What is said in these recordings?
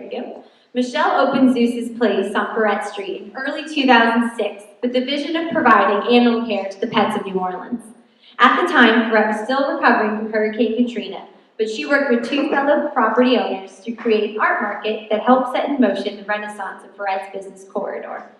Thank you. Michelle opened Zeus's Place on Ferret Street in early 2006 with the vision of providing animal care to the pets of New Orleans. At the time, Ferret was still recovering from Hurricane Katrina, but she worked with two fellow property owners to create an art market that helped set in motion the renaissance of Ferret's business corridor.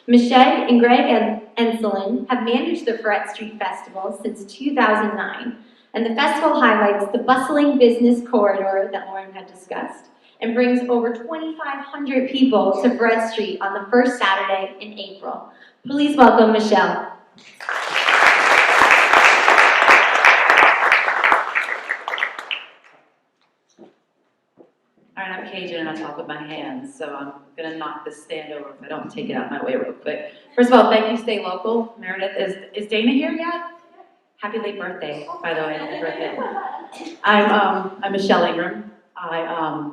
Michelle and Greg Enselin have managed the Ferret Street Festival since 2009, and the festival highlights the bustling business corridor that Lauren had discussed, and brings over 2,500 people to Ferret Street on the first Saturday in April. Please welcome Michelle. All right, I'm Cajun and I talk with my hands, so I'm gonna knock this stand over if I don't take it out my way real quick. First of all, thank you, Stay Local. Meredith, is Dana here yet? Happy late birthday, by the way, happy birthday. I'm Michelle Ingram. I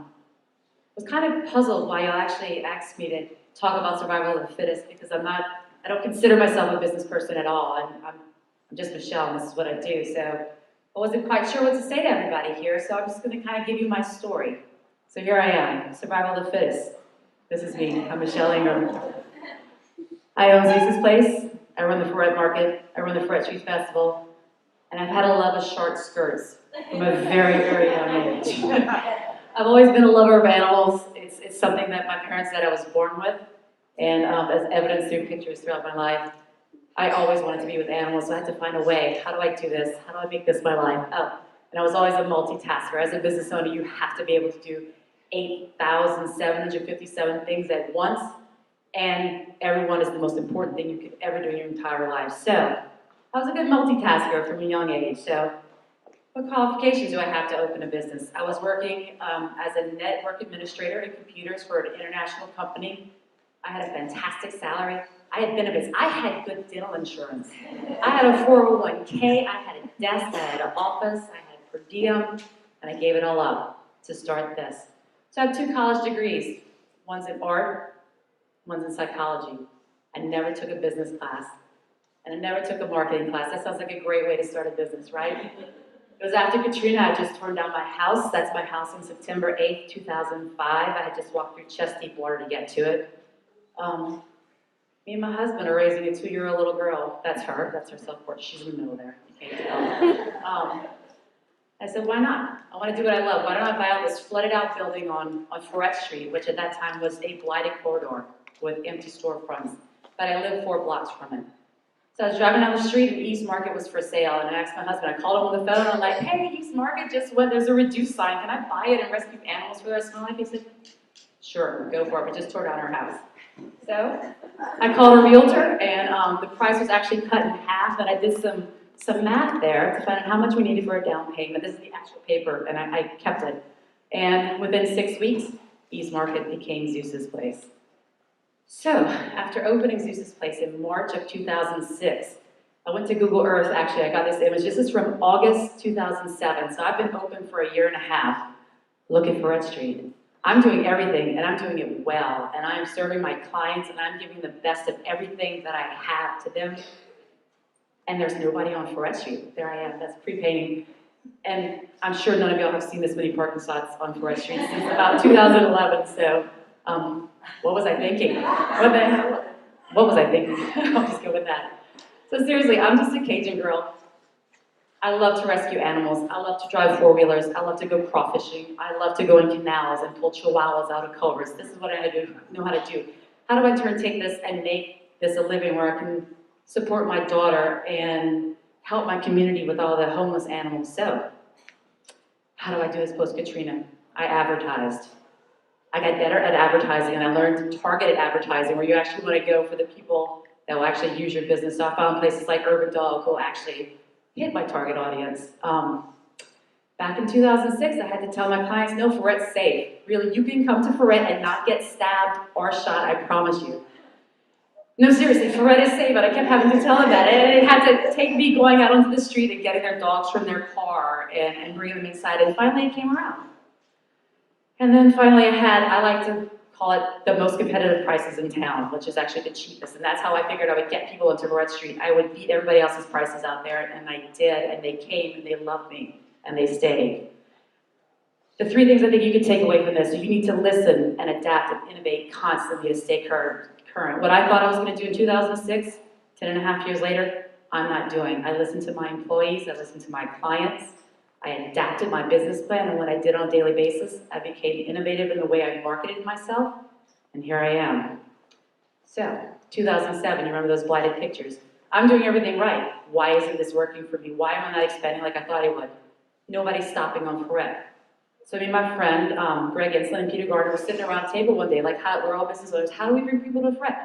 was kind of puzzled why y'all actually asked me to talk about survival of the fittest, because I don't consider myself a business person at all. I'm just Michelle and this is what I do, so I wasn't quite sure what to say to everybody here, so I'm just gonna kind of give you my story. So here I am, survival of the fittest. This is me, I'm Michelle Ingram. I own Zeus's Place, I run the Ferret Market, I run the Ferret Street Festival, and I've had a love of short skirts from a very, very young age. I've always been a lover of animals. It's something that my parents said I was born with, and as evidenced through pictures throughout my life, I always wanted to be with animals, so I had to find a way. How do I do this? How do I make this my life? And I was always a multitasker. As a business owner, you have to be able to do 8,757 things at once, and everyone is the most important thing you could ever do in your entire life. So I was a good multitasker from a young age. So what qualifications do I have to open a business? I was working as a network administrator in computers for an international company. I had a fantastic salary. I had benefits. I had good dental insurance. I had a 401k. I had a desk. I had an office. I had per diem. And I gave it all up to start this. So I have 2 college degrees. One's in art, one's in psychology. I never took a business class. And I never took a marketing class. That sounds like a great way to start a business, right? It was after Katrina. I just torn down my house. That's my house on September 8th, 2005. I had just walked through chest deep water to get to it. Me and my husband are raising a 2-year-old little girl. That's her. That's her self-portrait. She's in the middle there. You can't tell. I said, why not? I want to do what I love. Why don't I buy out this flooded out building on Ferret Street, which at that time was a blighted corridor with empty storefronts. But I lived 4 blocks from it. So I was driving down the street and East Market was for sale, and I asked my husband, I called him on the phone, and I'm like, hey, East Market just went, there's a reduced sign, can I buy it and rescue animals for the rest of my life? He said, sure, go for it, we just tore down our house. So I called a realtor, and the price was actually cut in half, and I did some math there to find out how much we needed for a down payment. This is the actual paper, and I kept it. And within 6 weeks, East Market became Zeus's Place. So, after opening Zeus's Place in March of 2006, I went to Google Earth, actually, I got this image. This is from August 2007, so I've been open for a year and a half. Look at Ferret Street. I'm doing everything, and I'm doing it well, and I'm serving my clients, and I'm giving the best of everything that I have to them. And there's nobody on Ferret Street. There I am, that's pre-painting. And I'm sure none of y'all have seen this many parking spots on Ferret Street since about 2011, so what was I thinking? What the hell? What was I thinking? I'll just go with that. So seriously, I'm just a Cajun girl. I love to rescue animals. I love to drive 4-wheelers. I love to go crawfishing. I love to go in canals and pull chihuahuas out of culverts. This is what I know how to do. How do I take this and make this a living where I can support my daughter and help my community with all the homeless animals? So, how do I do this post-Katrina? I advertised. I got better at advertising, and I learned targeted advertising, where you actually want to go for the people that will actually use your business. So I found places like Urban Dog who will actually hit my target audience. Back in 2006, I had to tell my clients, no, Ferret's safe. Really, you can come to Ferret and not get stabbed or shot, I promise you. No, seriously, Ferret is safe, but I kept having to tell them that. And it had to take me going out onto the street and getting their dogs from their car and bringing them inside, and finally it came around. And then finally I like to call it the most competitive prices in town, which is actually the cheapest. And that's how I figured I would get people into Ferret Street. I would beat everybody else's prices out there, and I did, and they came, and they loved me, and they stayed. The three things I think you could take away from this: so you need to listen and adapt and innovate constantly to stay current. What I thought I was going to do in 2006, 10 and a half years later, I'm not doing. I listened to my employees, I listened to my clients, I adapted my business plan and what I did on a daily basis. I became innovative in the way I marketed myself, and here I am. So, 2007, you remember those blighted pictures? I'm doing everything right. Why isn't this working for me? Why am I not expanding like I thought I would? Nobody's stopping on Ferret. So me and my friend, Greg Insland and Peter Gardner were sitting around a table one day, like, we're all business owners, how do we bring people to Ferret?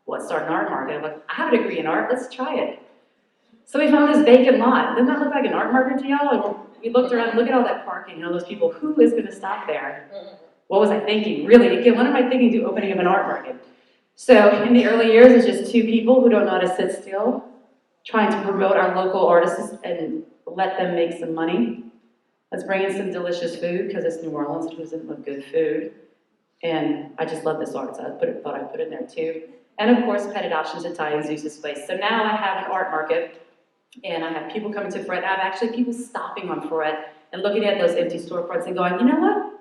Well, let's start an art market. I'm like, I have a degree in art, let's try it. So we found this vacant lot. Doesn't that look like an art market to y'all? And we looked around, look at all that parking, those people, who is gonna stop there? What was I thinking? Really, again, what am I thinking to opening up an art market? So in the early years, it's just two people who don't know how to sit still, trying to promote our local artists and let them make some money. Let's bring in some delicious food, because it's New Orleans, who doesn't love good food? And I just love this art, so thought I'd put it in there too. And of course, pet adoptions at Ty and Zeus's place. So now I have an art market, and I have people coming to Ferret. I have actually people stopping on Ferret and looking at those empty storefronts and going, you know what?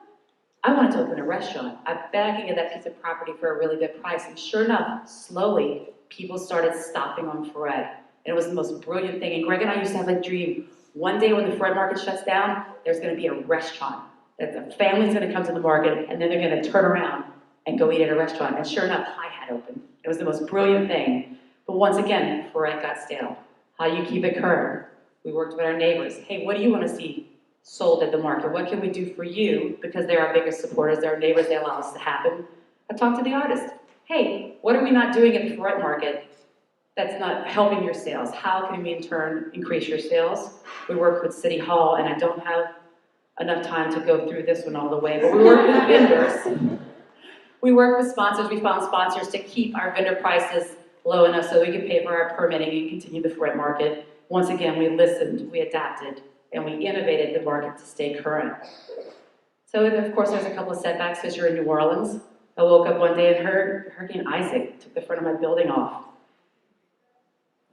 I wanted to open a restaurant. I bet I can get that piece of property for a really good price. And sure enough, slowly, people started stopping on Ferret. And it was the most brilliant thing. And Greg and I used to have a dream. One day when the Ferret market shuts down, there's going to be a restaurant. That the family's going to come to the market, and then they're going to turn around and go eat at a restaurant. And sure enough, I had opened. It was the most brilliant thing. But once again, Ferret got stale. How do you keep it current? We worked with our neighbors. Hey, what do you want to see sold at the market? What can we do for you? Because they're our biggest supporters, they're our neighbors, they allow us to happen. I talked to the artist. Hey, what are we not doing at the Ferret market that's not helping your sales? How can we in turn increase your sales? We work with City Hall, and I don't have enough time to go through this one all the way, but we work with vendors. We work with sponsors. We found sponsors to keep our vendor prices low enough so we could pay for our permitting and continue the Ferret market. Once again, we listened, we adapted, and we innovated the market to stay current. So of course there's a couple of setbacks because you're in New Orleans. I woke up one day and heard Hurricane Isaac took the front of my building off.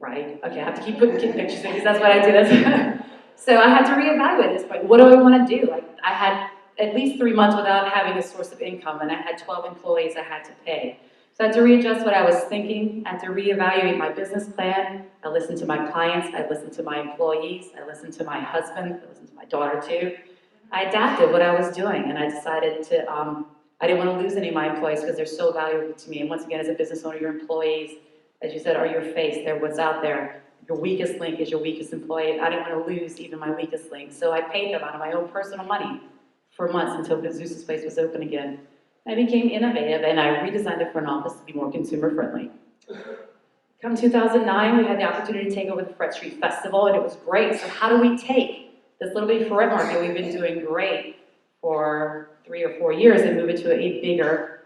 Right? Okay, I have to keep putting pictures in because that's what I do. So I had to reevaluate this point. What do I want to do? Like, I had at least 3 months without having a source of income, and I had 12 employees I had to pay. So I had to readjust what I was thinking. I had to reevaluate my business plan. I listened to my clients. I listened to my employees. I listened to my husband. I listened to my daughter too. I adapted what I was doing, and I decided to, I didn't want to lose any of my employees because they're so valuable to me. And once again, as a business owner, your employees, as you said, are your face. They're what's out there. Your weakest link is your weakest employee. I didn't want to lose even my weakest link. So I paid them out of my own personal money for months until Zeus's place was open again. I became innovative, and I redesigned it for an office to be more consumer friendly. Come 2009, we had the opportunity to take over the Ferret Street Festival, and it was great. So how do we take this little bitty Ferret market we've been doing great for 3 or 4 years and move it to a bigger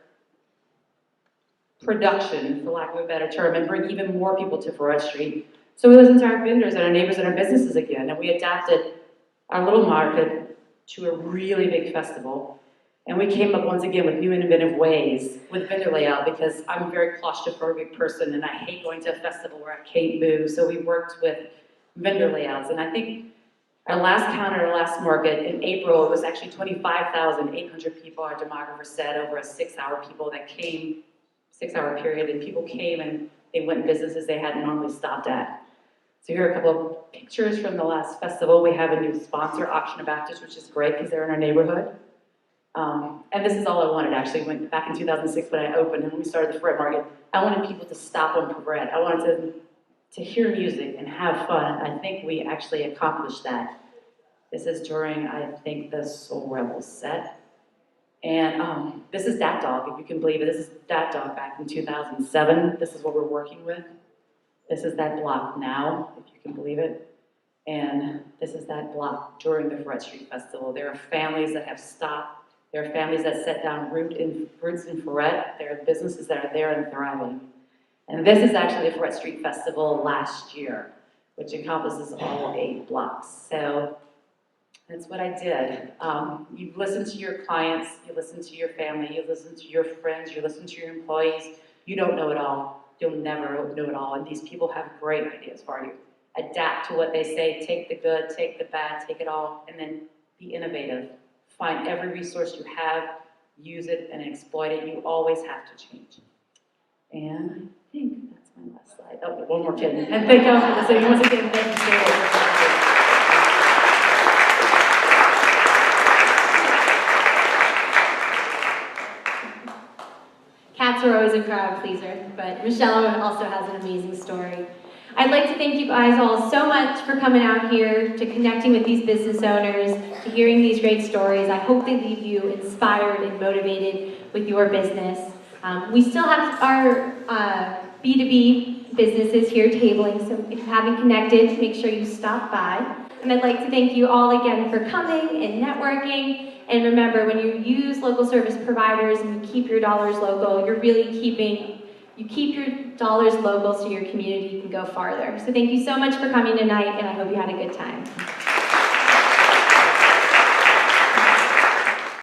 production, for lack of a better term, and bring even more people to Ferret Street? So we listened to our vendors and our neighbors and our businesses again, and we adapted our little market to a really big festival. And we came up once again with new innovative ways with vendor layout, because I'm a very claustrophobic person and I hate going to a festival where I can't move. So we worked with vendor layouts. And I think our last count at our last market in April, it was actually 25,800 people, our demographer said, over a 6-hour people that came, 6-hour period, and people came and they went in businesses they hadn't normally stopped at. So here are a couple of pictures from the last festival. We have a new sponsor, Auction of Baptist, which is great because they're in our neighborhood. And this is all I wanted, actually. Went back in 2006 when I opened, and when we started the Ferret market, I wanted people to stop on Ferret. I wanted to hear music and have fun. I think we actually accomplished that. This is during, I think, the Soul Rebels set. And this is Dat Dog, if you can believe it. This is Dat Dog back in 2007. This is what we're working with. This is that block now, if you can believe it. And this is that block during the Ferret Street Festival. There are families that have stopped. There are families that set down roots in Ferret. There are businesses that are there and thriving. And this is actually the Ferret Street Festival last year, which encompasses all 8 blocks. So that's what I did. You listen to your clients, you listen to your family, you listen to your friends, you listen to your employees. You don't know it all. You'll never know it all. And these people have great ideas for you. Adapt to what they say. Take the good, take the bad, take it all, and then be innovative. find every resource you have, use it and exploit it. You always have to change. And I think that's my last slide. Oh, one more thing. And thank you all for listening. Once again, thank you so much. Cats are always a crowd pleaser, but Michelle also has an amazing story. I'd like to thank you guys all so much for coming out here, to connecting with these business owners, to hearing these great stories. I hope they leave you inspired and motivated with your business. We still have our B2B businesses here tabling, so if you haven't connected, make sure you stop by. And I'd like to thank you all again for coming and networking. And remember, when you use local service providers and you keep your dollars local, you're really you keep your dollars local so your community can go farther. So thank you so much for coming tonight, and I hope you had a good time.